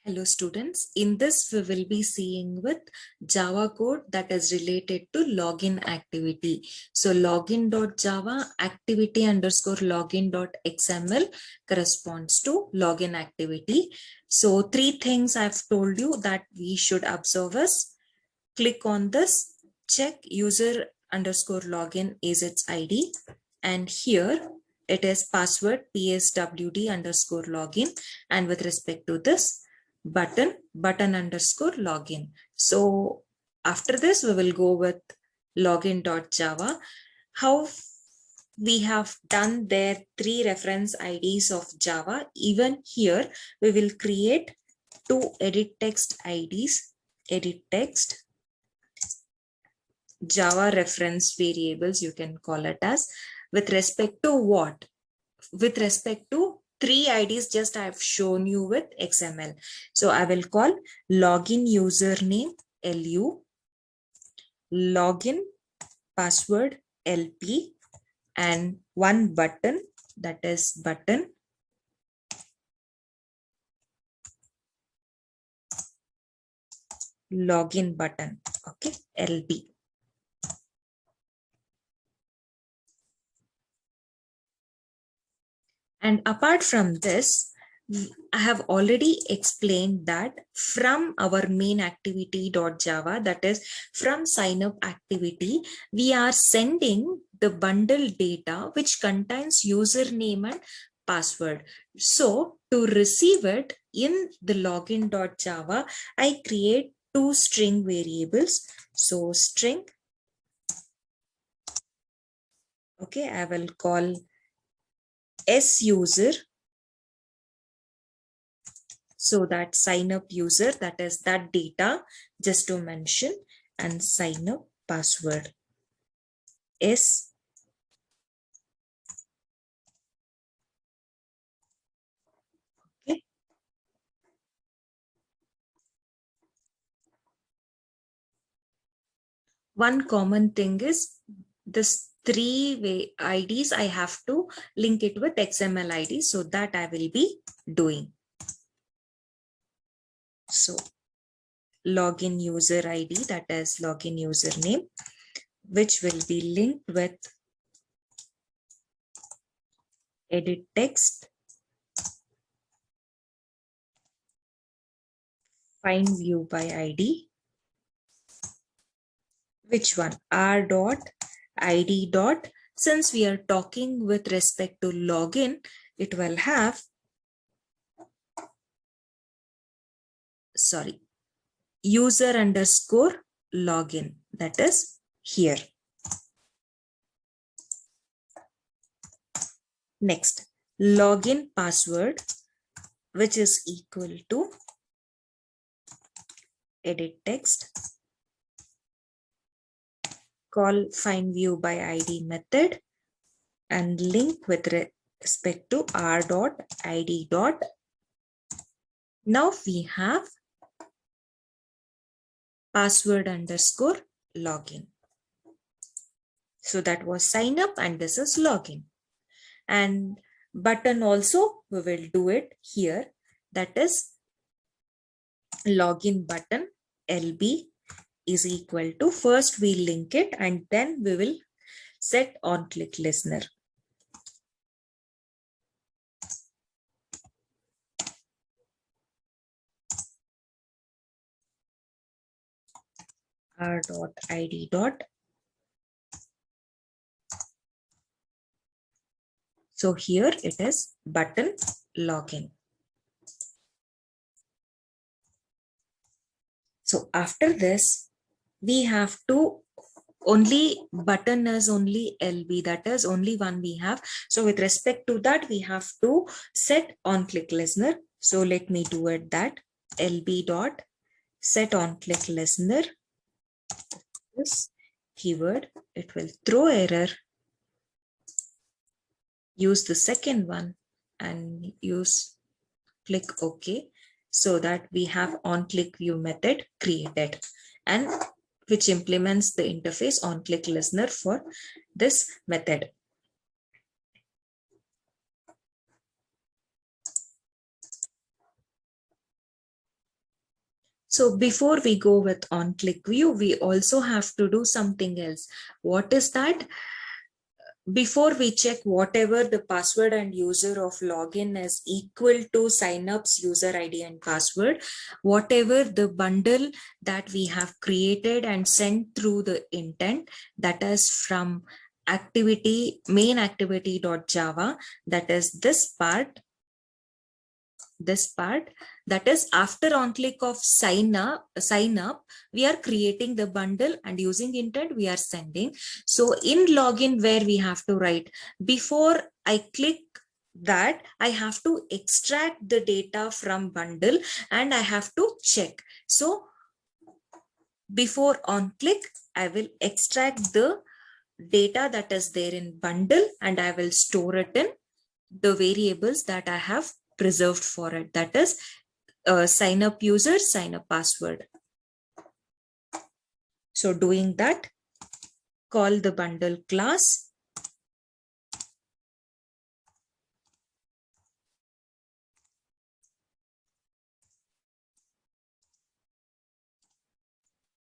Hello students, in this we will be seeing with Java code that is related to login activity. So login.java activity underscore login.xml corresponds to login activity. So three things I've told you that we should observe is click on this, check user underscore login is its ID, and here it is password pswd underscore login, and with respect to this button underscore login. So after this we will go with login.java. How we have done there three reference IDs of Java. Even here we will create two edit text IDs, edit text Java reference variables, you can call it as, with respect to what? With respect to three IDs just I have shown you with XML. So I will call login username LU, login password LP, and one button, that is button, login button, okay, LB. And apart from this, I have already explained that from our main activity.java, that is from signup activity, we are sending the bundle data which contains username and password. So to receive it in the login.java, I create two string variables. So string, okay, I will call S user, so that sign up user, that is that data just to mention, and sign up password S. Okay. One common thing is this three-way IDs, I have to link it with XML ID, so that I will be doing. So login user ID, that is login username, which will be linked with edit text, find view by ID. Which one? R dot ID dot. Since we are talking with respect to login, it will have, sorry, user underscore login, that is here. Next, login password, which is equal to edit text, call find view by ID method, and link with respect to R dot ID dot. Now we have password underscore login. So that was sign up, and this is login. And button also we will do it here, that is login button LB is equal to, first we link it and then we will set on click listener. R dot ID dot. So here it is button login. So after this, we have to, only button is only LB, that is only one we have. So with respect to that, we have to set on click listener. So let me do it, that LB dot set on click listener. This keyword, it will throw error. Use the second one and use click OK, so that we have on click view method created, and which implements the interface on click listener for this method. So before we go with on-click view, we also have to do something else. What is that? Before we check whatever the password and user of login is equal to Signups user ID and password, whatever the bundle that we have created and sent through the intent, that is from activity main activity.java, that is this part, that is after on click of sign up, we are creating the bundle and using intent we are sending. So in login, where we have to write, before I click that, I have to extract the data from bundle and I have to check. So before on click, I will extract the data that is there in bundle and I will store it in the variables that I have preserved for it, that is sign up user, sign up password. So doing that, call the bundle class,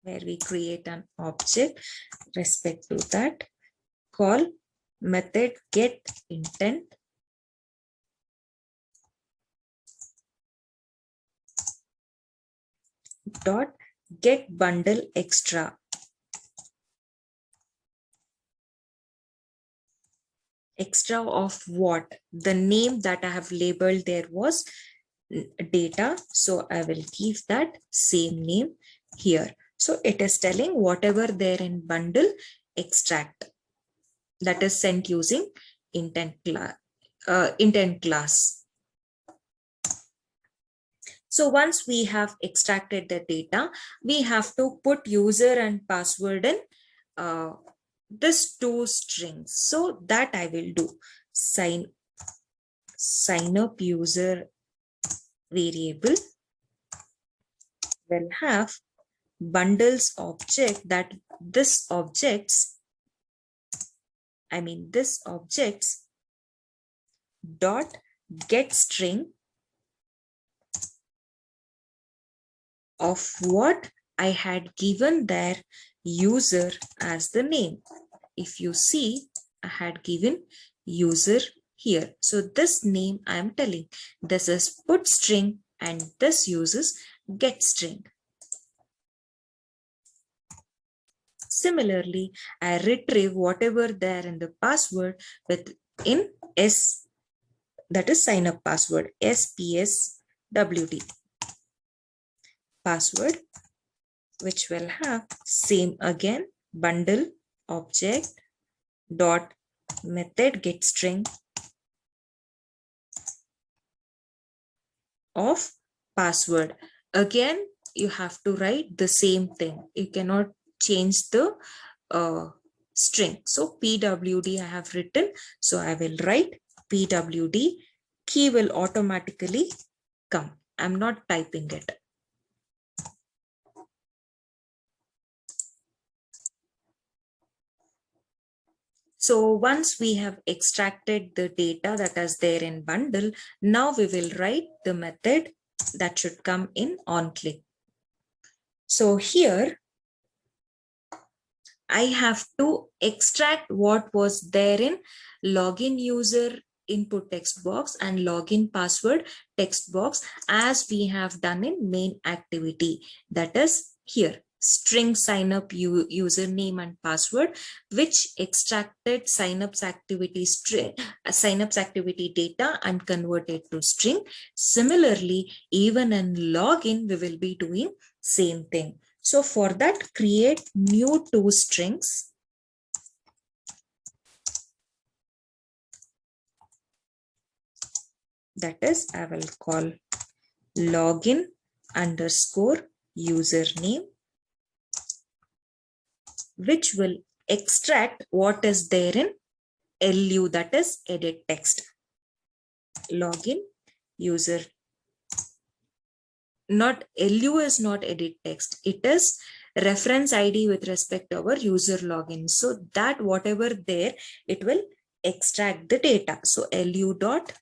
where we create an object respect to that, call method get intent dot get bundle extra. Extra of what? The name that I have labeled there was data, so I will give that same name here. So it is telling whatever there in bundle, extract, that is sent using intent class. So once we have extracted the data, we have to put user and password in this two strings. So that I will do. Sign up user variable will have bundles object, that this objects dot get string of what I had given their user as the name. If you see, I had given user here. So this name I am telling, this is put string and this uses get string. Similarly, I retrieve whatever there in the password within S, that is sign up password, SPSWD password, which will have same again, bundle object dot method get string of password. Again, you have to write the same thing. You cannot change the string. So PWD I have written. So I will write PWD. Key will automatically come. I'm not typing it. So once we have extracted the data that is there in bundle, now we will write the method that should come in on click. So here I have to extract what was there in login user input text box and login password text box, as we have done in main activity, that is here string sign up username and password, which extracted signups activity string, signups activity data and converted to string. Similarly, even in login, we will be doing same thing. So for that, create new two strings. That is, I will call login underscore username, which will extract what is there in LU, that is edit text. Login user, not LU is not edit text. It is reference ID with respect to our user login. So that whatever there, it will extract the data. So LU dot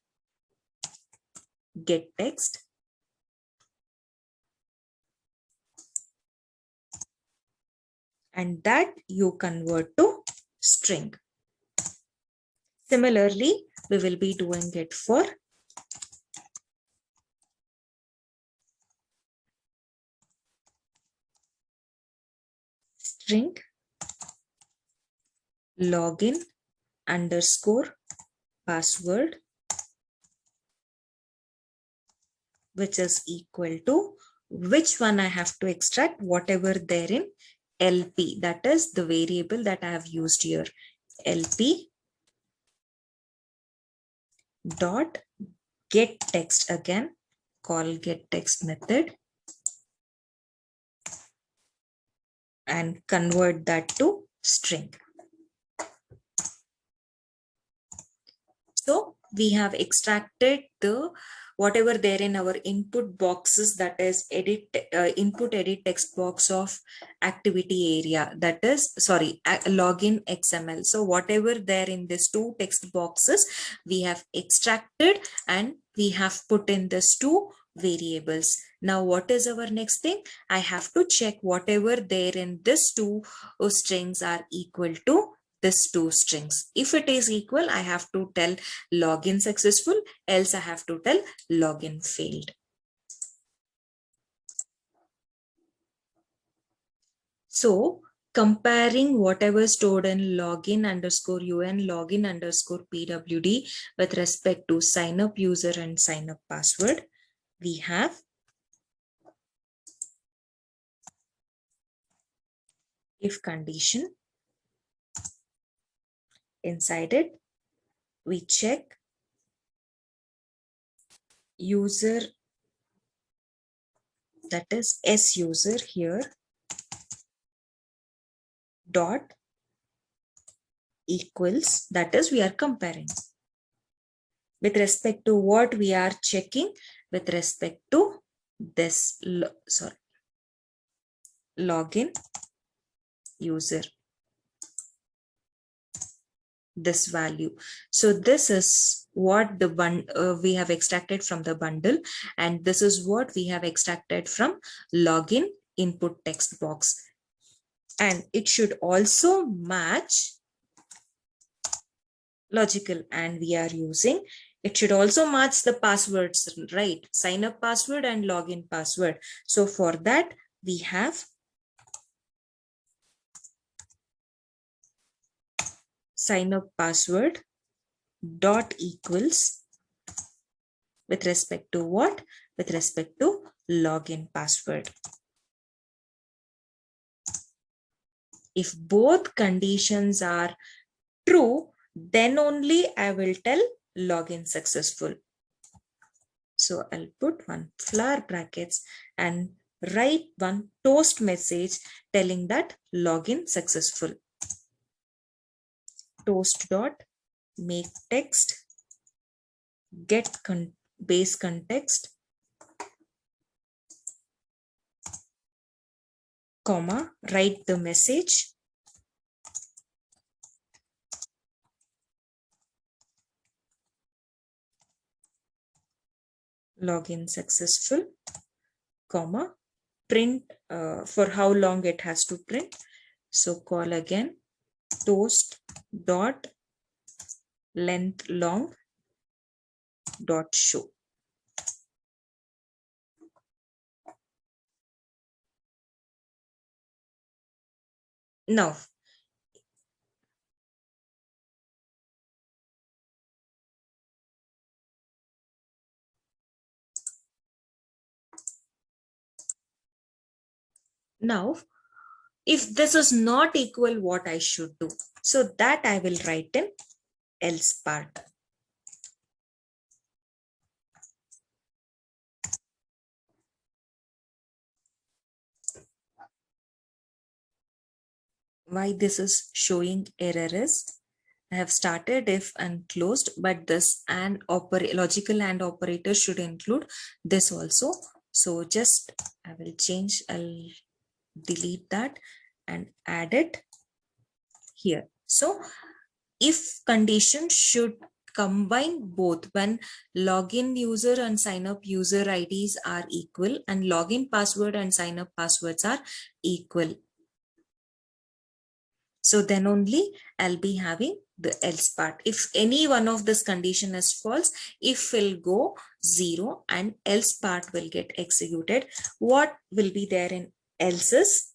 get text and that you convert to string. Similarly, we will be doing it for string login underscore password, which is equal to which one I have to extract, whatever there in LP, that is the variable that I have used here, LP dot get text, again call get text method and convert that to string. So we have extracted the whatever there in our input boxes, that is input edit text box of activity area, that is login XML. So whatever there in these two text boxes we have extracted and we have put in these two variables. Now what is our next thing? I have to check whatever there in this two strings are equal to this two strings. If it is equal, I have to tell login successful, else I have to tell login failed. So comparing whatever stored in login underscore UN, login underscore PWD with respect to sign up user and sign up password, we have if condition. Inside it, we check user, that is S user here, dot equals, that is we are comparing. With respect to what we are checking? With respect to this, login user, this value. So this is what the we have extracted from the bundle, and this is what we have extracted from login input text box, and it should also match logical, and we are using, it should also match the passwords, right? Sign up password and login password. So for that we have sign up password dot equals with respect to what? With respect to login password. If both conditions are true, then only I will tell login successful. So I'll put one flower brackets and write one toast message telling that login successful. Toast dot make text get base context, comma, write the message login successful, comma, print for how long it has to print. So call again toast dot length long dot show. Now if this is not equal, what I should do? So that I will write in else part. Why this is showing error is I have started if and closed, but this and logical and operator should include this also. So just I will change, I'll delete that and add it here. So if condition should combine both when login user and sign up user IDs are equal and login password and sign up passwords are equal. So then only I'll be having the else part. If any one of this condition is false, if will go 0 and else part will get executed. What will be there in else's?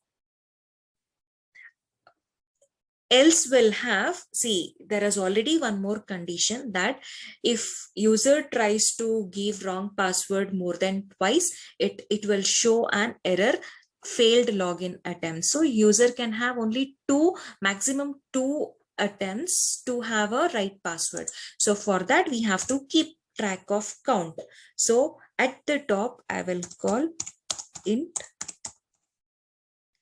Else will have, see, there is already one more condition that if user tries to give wrong password more than twice, it will show an error, failed login attempt. So user can have only maximum two attempts to have a right password. So for that we have to keep track of count. So at the top I will call int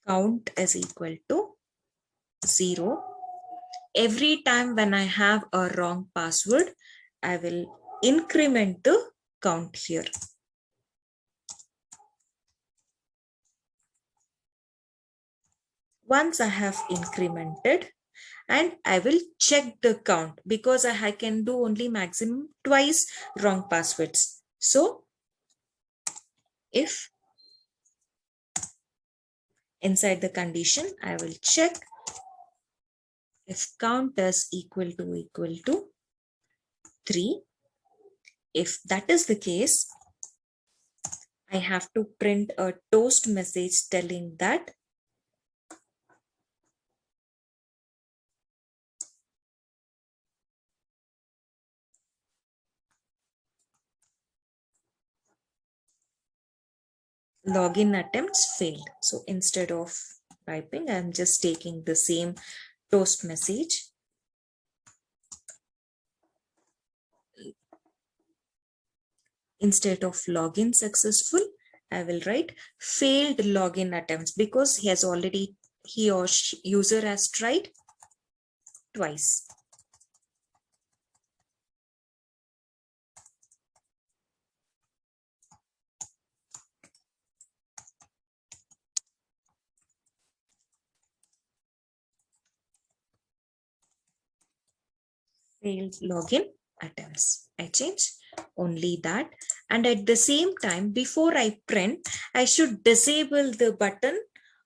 count is equal to 0. Every time when I have a wrong password, I will increment the count here. Once I have incremented, and I will check the count because I can do only maximum twice wrong passwords. So if inside the condition, I will check if count is equal to 3. If that is the case, I have to print a toast message telling that login attempts failed. So instead of typing, I'm just taking the same toast message. Instead of login successful, I will write failed login attempts because he or she, user has tried twice. Failed login attempts. I change only that. And at the same time, before I print, I should disable the button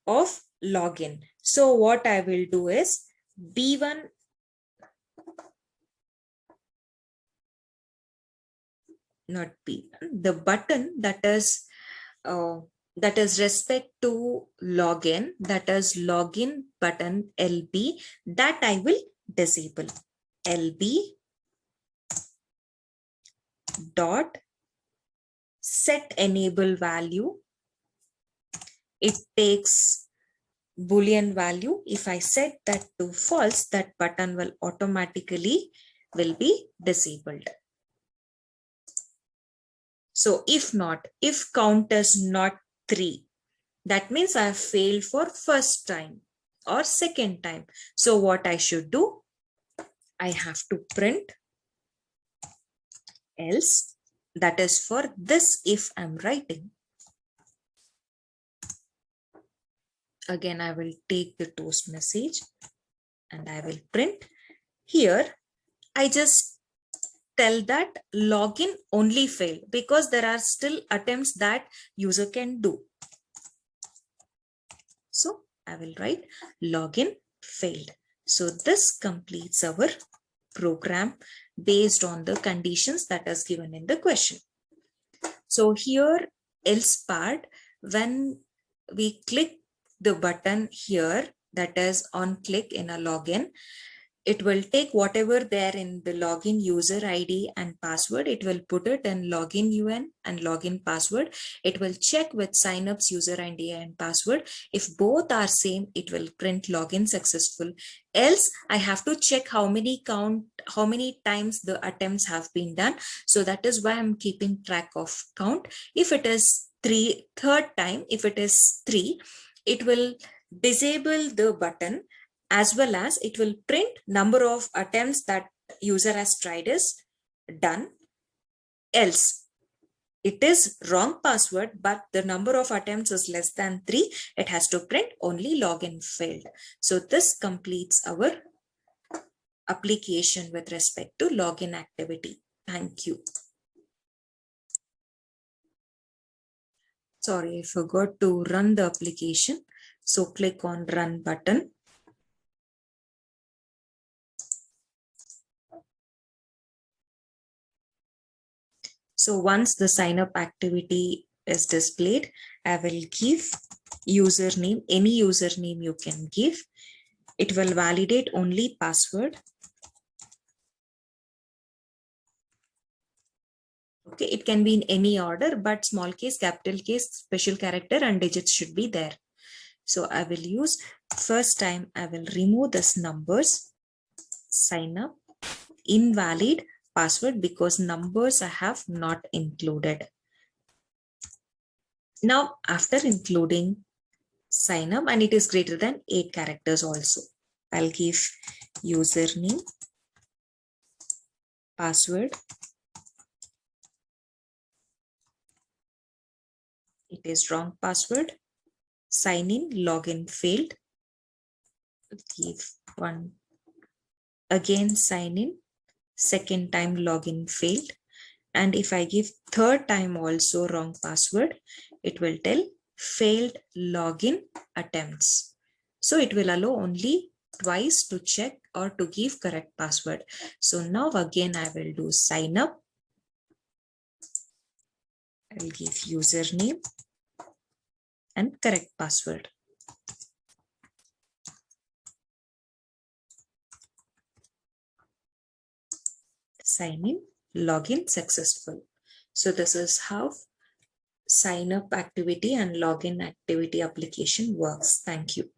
of login. So what I will do is B1 not B, the button that is respect to login, that is login button LB, that I will disable. LB dot set enable value. It takes Boolean value. If I set that to false, that button will automatically will be disabled. So if not, if count is not 3, that means I have failed for first time or second time. So what I should do? I have to print else. That is for this if I'm writing. Again, I will take the toast message and I will print. Here, I just tell that login only failed because there are still attempts that user can do. So I will write login failed. So this completes our program based on the conditions that is given in the question. So here else part, when we click the button here, that is on click in a login, it will take whatever there in the login user ID and password. It will put it in login UN and login password. It will check with signups user ID and password. If both are same, it will print login successful. Else I have to check how many times the attempts have been done. So that is why I'm keeping track of count. If it is third time, if it is 3, it will disable the button, as well as it will print number of attempts that user has tried is done. Else it is wrong password, but the number of attempts is less than 3, it has to print only login failed. So this completes our application with respect to login activity. Thank you. Sorry, I forgot to run the application. So click on run button. So once the sign up activity is displayed, I will give username, any username you can give. It will validate only password. Okay, it can be in any order, but small case, capital case, special character and digits should be there. So I will use, first time I will remove this numbers, sign up, invalid password because numbers I have not included. Now after including sign up, and it is greater than 8 characters also, I'll give username, password, it is wrong password, sign in, login failed, give one, again sign in, second time login failed, and if I give third time also wrong password, it will tell failed login attempts. So it will allow only twice to check or to give correct password. So now again I will do sign up. I will give username and correct password. Sign in, login successful. So this is how sign up activity and login activity application works. Thank you.